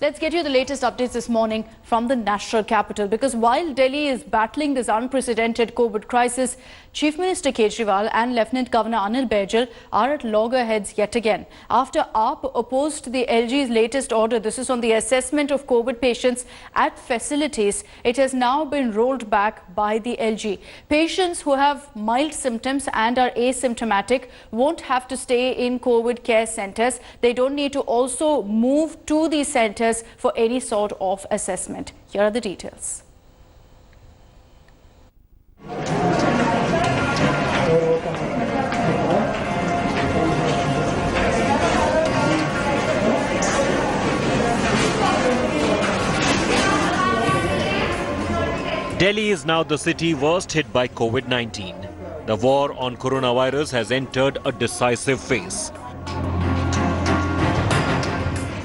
Let's get you the latest updates this morning from the national capital, because while Delhi is battling this unprecedented COVID crisis, Chief Minister Kejriwal and Lieutenant Governor Anil Baijal are at loggerheads yet again. After AAP opposed the LG's latest order, this is on the assessment of COVID patients at facilities, it has now been rolled back by the LG. Patients who have mild symptoms and are asymptomatic won't have to stay in COVID care centres. They don't need to also move to these centres for any sort of assessment. Here are the details. Delhi is now the city worst hit by COVID-19. The war on coronavirus has entered a decisive phase.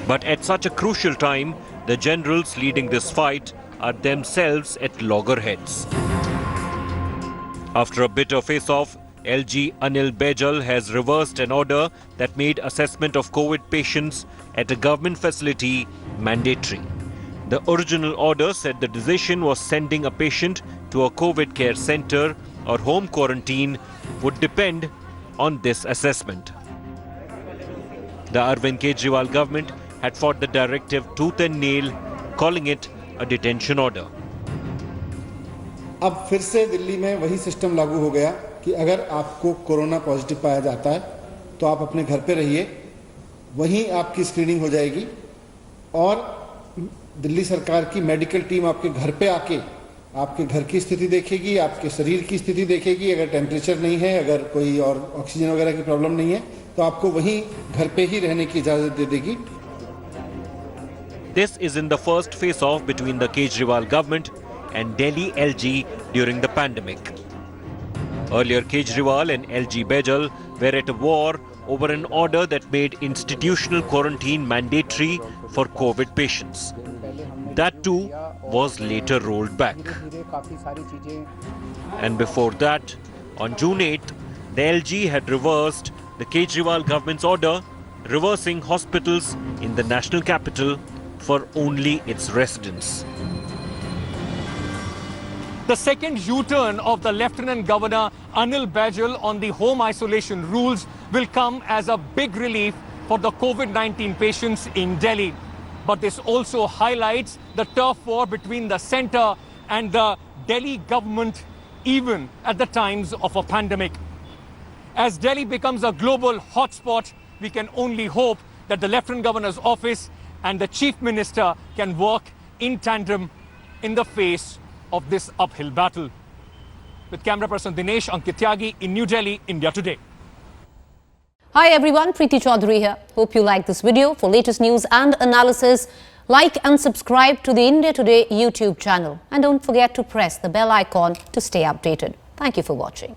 But at such a crucial time, the generals leading this fight are themselves at loggerheads. After a bitter face-off, LG Anil Baijal has reversed an order that made assessment of COVID patients at a government facility mandatory. The original order said the decision was sending a patient to a COVID care center or home quarantine would depend on this assessment. The Arvind Kejriwal government had fought the directive tooth and nail, calling it a detention order. अब फिर से दिल्ली में वही system लागू हो गया कि अगर आपको कोरोना पॉजिटिव पाया जाता है तो आप अपने घर पे रहिए, वहीं आपकी स्क्रीनिंग हो जाएगी और दिल्ली सरकार की मेडिकल टीम आपके घर पे आके आपके घर की स्थिति देखेगी, आपके शरीर की स्थिति देखेगी। अगर टेम्परेचर नहीं है, अगर कोई और ऑक्सीजन वगैरह की प्रॉब्लम नहीं है, तो आपको वहीं घर पे ही रहने की इजाजत दे देगी। This is in the first face-off between the Kejriwal government and Delhi LG during the pandemic. Earlier, Kejriwal and LG Baijal were at a war over an order that made institutional quarantine mandatory for COVID patients. That too was later rolled back. And before that, on June 8th, the LG had reversed the Kejriwal government's order, reversing hospitals in the national capital for only its residents. The second U-turn of the Lieutenant Governor Anil Baijal on the home isolation rules will come as a big relief for the COVID-19 patients in Delhi. But this also highlights the turf war between the centre and the Delhi government, even at the times of a pandemic. As Delhi becomes a global hotspot, we can only hope that the Lieutenant Governor's office and the Chief Minister can work in tandem in the face of this uphill battle. With camera person Dinesh Ankityagi in New Delhi, India Today. Hi everyone, Preeti Chaudhary here. Hope you like this video. For latest news and analysis, like and subscribe to the India Today YouTube channel. And don't forget to press the bell icon to stay updated. Thank you for watching.